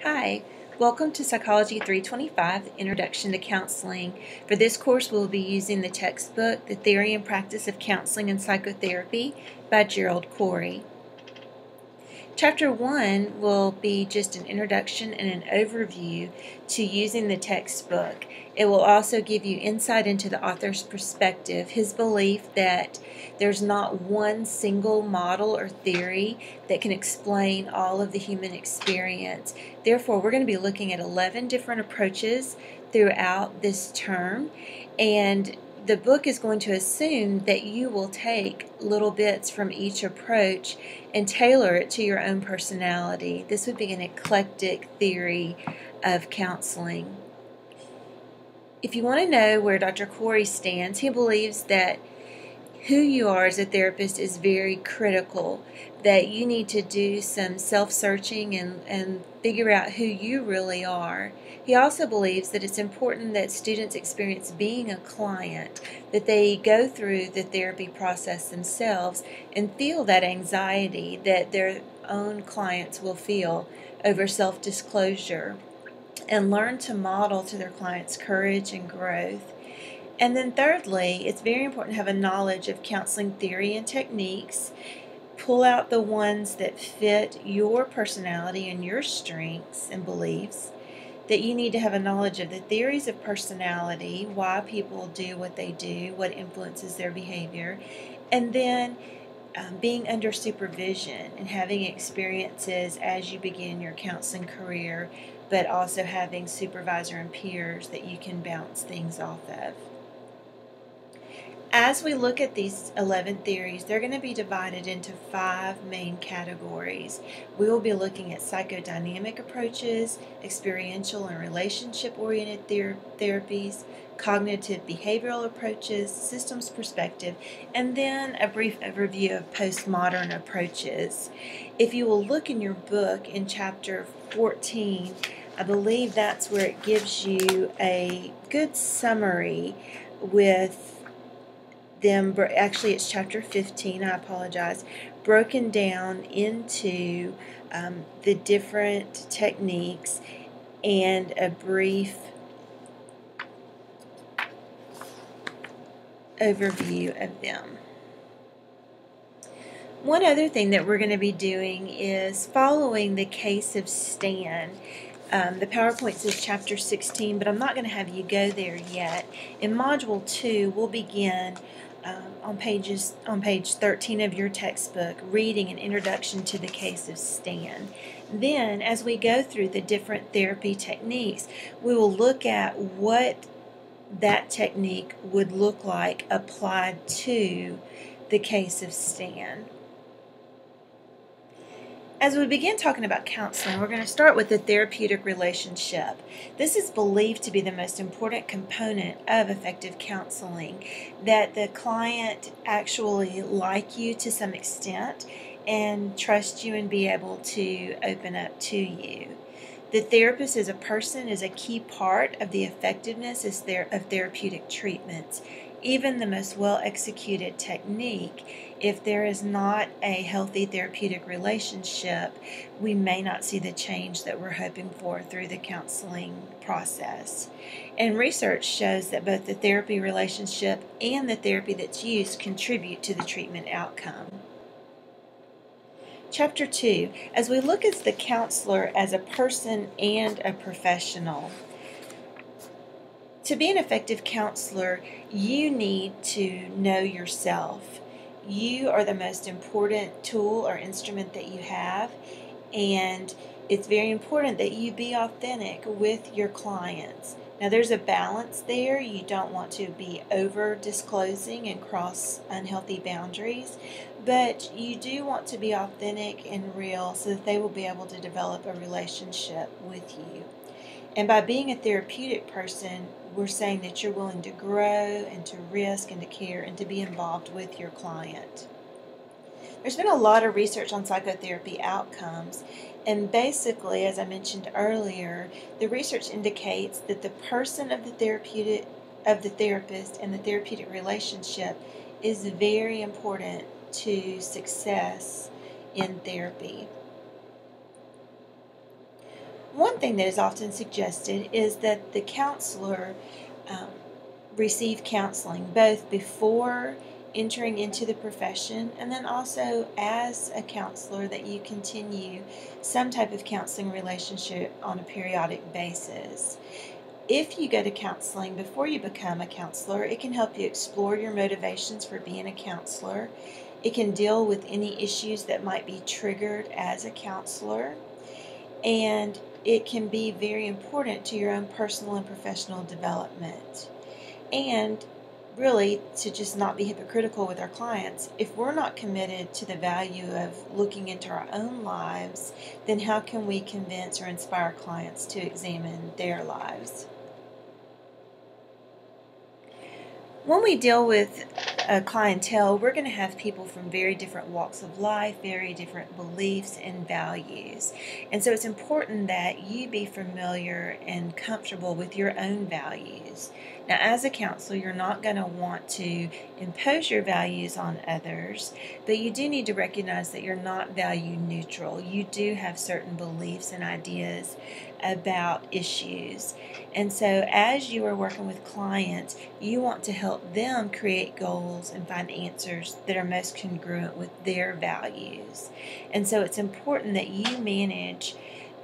Hi, welcome to Psychology 325, Introduction to Counseling. For this course, we'll be using the textbook, The Theory and Practice of Counseling and Psychotherapy by Gerald Corey. Chapter 1 will be just an introduction and an overview to using the textbook. It will also give you insight into the author's perspective, his belief that there's not one single model or theory that can explain all of the human experience. Therefore, we're going to be looking at 11 different approaches throughout this term, and the book is going to assume that you will take little bits from each approach and tailor it to your own personality. This would be an eclectic theory of counseling. If you want to know where Dr. Corey stands, he believes that who you are as a therapist is very critical, that you need to do some self-searching and figure out who you really are. He also believes that it's important that students experience being a client, that they go through the therapy process themselves and feel that anxiety that their own clients will feel over self-disclosure, and learn to model to their clients courage and growth. And then thirdly, it's very important to have a knowledge of counseling theory and techniques. Pull out the ones that fit your personality and your strengths and beliefs. That you need to have a knowledge of the theories of personality, why people do what they do, what influences their behavior, and then being under supervision and having experiences as you begin your counseling career, but also having supervisor and peers that you can bounce things off of. As we look at these 11 theories, they're going to be divided into 5 main categories. We will be looking at psychodynamic approaches, experiential and relationship-oriented therapies, cognitive behavioral approaches, systems perspective, and then a brief overview of postmodern approaches. If you will look in your book in chapter 14, I believe that's where it gives you a good summary with them. Actually, it's chapter 15, I apologize, broken down into the different techniques and a brief overview of them. One other thing that we're going to be doing is following the case of Stan. The PowerPoint says chapter 16, but I'm not going to have you go there yet. In Module 2, we'll begin on page 13 of your textbook, reading an introduction to the case of Stan. Then, as we go through the different therapy techniques, we will look at what that technique would look like applied to the case of Stan. As we begin talking about counseling, we're going to start with the therapeutic relationship. This is believed to be the most important component of effective counseling, that the client actually like you to some extent and trust you and be able to open up to you. The therapist as a person is a key part of the effectiveness of therapeutic treatments. Even the most well-executed technique, if there is not a healthy therapeutic relationship, we may not see the change that we're hoping for through the counseling process. And research shows that both the therapy relationship and the therapy that's used contribute to the treatment outcome. Chapter 2, as we look at the counselor as a person and a professional. To be an effective counselor, you need to know yourself. You are the most important tool or instrument that you have, and it's very important that you be authentic with your clients. Now, there's a balance there. You don't want to be over-disclosing and cross unhealthy boundaries, but you do want to be authentic and real so that they will be able to develop a relationship with you. And by being a therapeutic person, we're saying that you're willing to grow and to risk and to care and to be involved with your client. There's been a lot of research on psychotherapy outcomes, and basically, as I mentioned earlier, the research indicates that the person of the therapist and the therapeutic relationship is very important to success in therapy. One thing that is often suggested is that the counselor um, receive counseling both before entering into the profession and then also as a counselor, that you continue some type of counseling relationship on a periodic basis. If you go to counseling before you become a counselor, it can help you explore your motivations for being a counselor. It can deal with any issues that might be triggered as a counselor, and it can be very important to your own personal and professional development. And really, to just not be hypocritical with our clients, if we're not committed to the value of looking into our own lives, then how can we convince or inspire clients to examine their lives? When we deal with a clientele, we're going to have people from very different walks of life, very different beliefs and values. And so it's important that you be familiar and comfortable with your own values. Now, as a counselor, you're not going to want to impose your values on others, but you do need to recognize that you're not value neutral. You do have certain beliefs and ideas about issues. And so as you are working with clients, you want to help them create goals and find answers that are most congruent with their values. And so it's important that you manage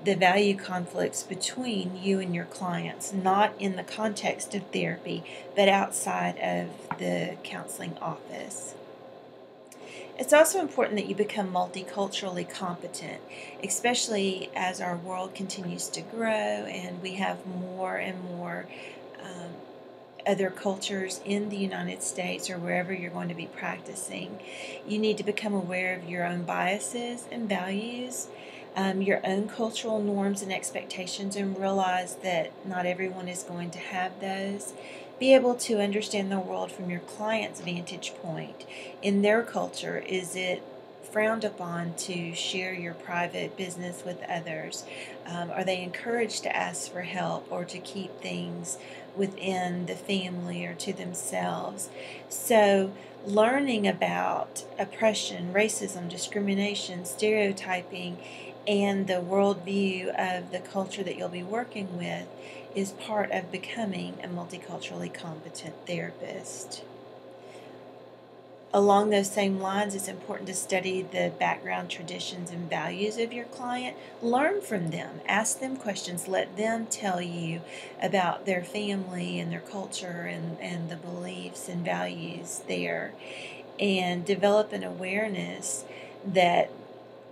the value conflicts between you and your clients, not in the context of therapy, but outside of the counseling office. It's also important that you become multiculturally competent, especially as our world continues to grow and we have more and more other cultures in the United States or wherever you're going to be practicing. You need to become aware of your own biases and values, your own cultural norms and expectations, and realize that not everyone is going to have those. Be able to understand the world from your client's vantage point. In their culture, is it frowned upon to share your private business with others? Are they encouraged to ask for help or to keep things within the family or to themselves? So learning about oppression, racism, discrimination, stereotyping, and the worldview of the culture that you'll be working with is part of becoming a multiculturally competent therapist. Along those same lines, it's important to study the background, traditions, and values of your client. Learn from them. Ask them questions. Let them tell you about their family and their culture and the beliefs and values there. And develop an awareness that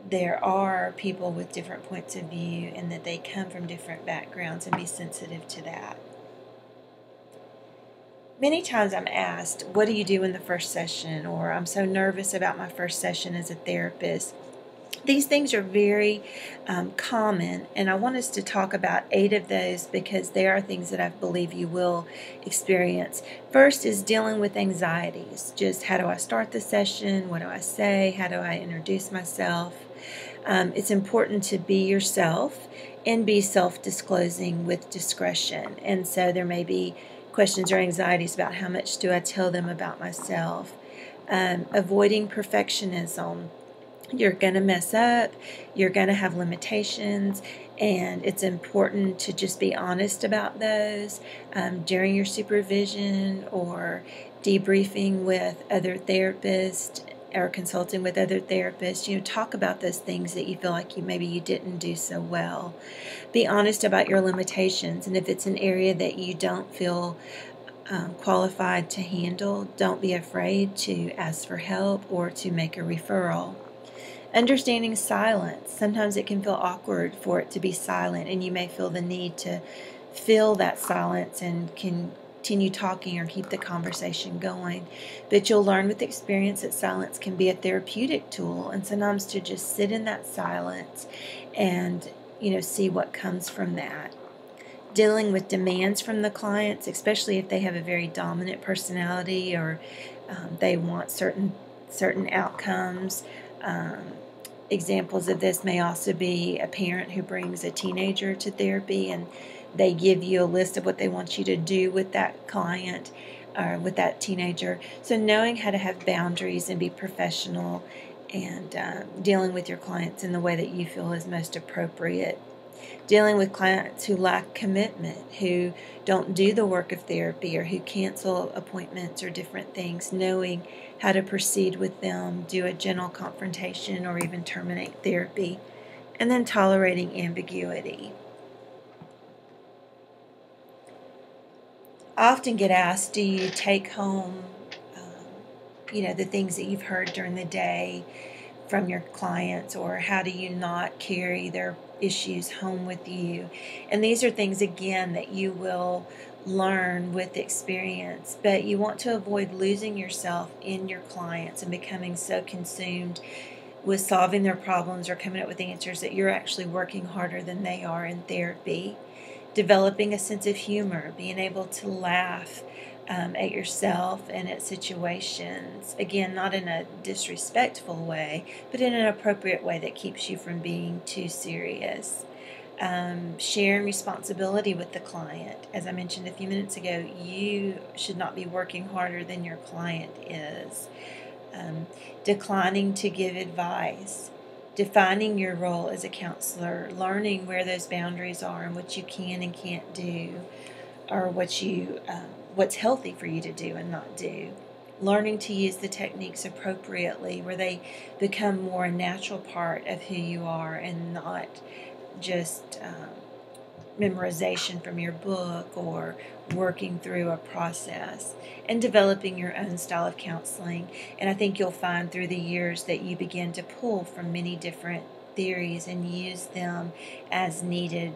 there are people with different points of view and that they come from different backgrounds, and be sensitive to that. Many times I'm asked, what do you do in the first session? Or I'm so nervous about my first session as a therapist. These things are very common, and I want us to talk about 8 of those because they are things that I believe you will experience. First is dealing with anxieties. Just how do I start the session? What do I say? How do I introduce myself? It's important to be yourself and be self-disclosing with discretion. And so there may be questions or anxieties about how much do I tell them about myself. Avoiding perfectionism. You're going to mess up, you're going to have limitations, and it's important to just be honest about those during your supervision or debriefing with other therapists or consulting with other therapists. Talk about those things that you feel like maybe you didn't do so well. Be honest about your limitations, and if it's an area that you don't feel qualified to handle, don't be afraid to ask for help or to make a referral. Understanding silence. Sometimes it can feel awkward for it to be silent, and you may feel the need to fill that silence and continue talking or keep the conversation going. But you'll learn with experience that silence can be a therapeutic tool, and sometimes to just sit in that silence and see what comes from that. Dealing with demands from the clients, especially if they have a very dominant personality or they want certain outcomes. Examples of this may also be a parent who brings a teenager to therapy and they give you a list of what they want you to do with that client or with that teenager. So knowing how to have boundaries and be professional and dealing with your clients in the way that you feel is most appropriate. Dealing with clients who lack commitment, who don't do the work of therapy, or who cancel appointments or different things, knowing how to proceed with them, do a gentle confrontation, or even terminate therapy. And then tolerating ambiguity. I often get asked, do you take home, the things that you've heard during the day from your clients, or how do you not carry their issues home with you? And these are things, again, that you will learn with experience, but you want to avoid losing yourself in your clients and becoming so consumed with solving their problems or coming up with answers that you're actually working harder than they are in therapy. Developing a sense of humor, being able to laugh at yourself and at situations. Again, not in a disrespectful way, but in an appropriate way that keeps you from being too serious. Sharing responsibility with the client. As I mentioned a few minutes ago, you should not be working harder than your client is. Declining to give advice. Defining your role as a counselor, learning where those boundaries are and what you can and can't do, or what's healthy for you to do and not do. Learning to use the techniques appropriately, where they become more a natural part of who you are and not just memorization from your book or working through a process. And developing your own style of counseling. And I think you'll find through the years that you begin to pull from many different theories and use them as needed,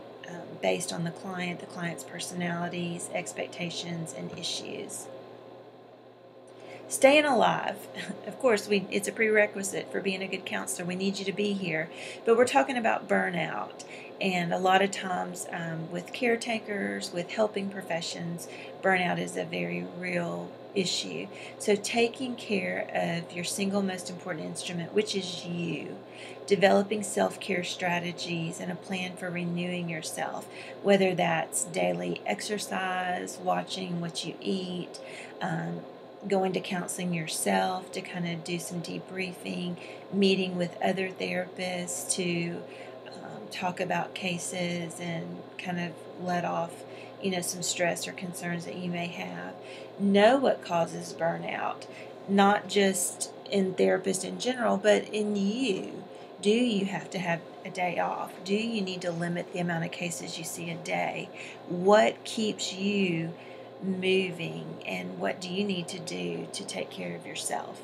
based on the client's personalities, expectations, and issues. Staying alive. Of course, it's a prerequisite for being a good counselor. We need you to be here. But we're talking about burnout. And a lot of times with caretakers, with helping professions, burnout is a very real issue. So taking care of your single most important instrument, which is you, developing self-care strategies and a plan for renewing yourself, whether that's daily exercise, watching what you eat, going to counseling yourself to kind of do some debriefing, meeting with other therapists to talk about cases and kind of let off, some stress or concerns that you may have. Know what causes burnout, not just in therapists in general, but in you. Do you have to have a day off? Do you need to limit the amount of cases you see a day? What keeps you moving, and what do you need to do to take care of yourself?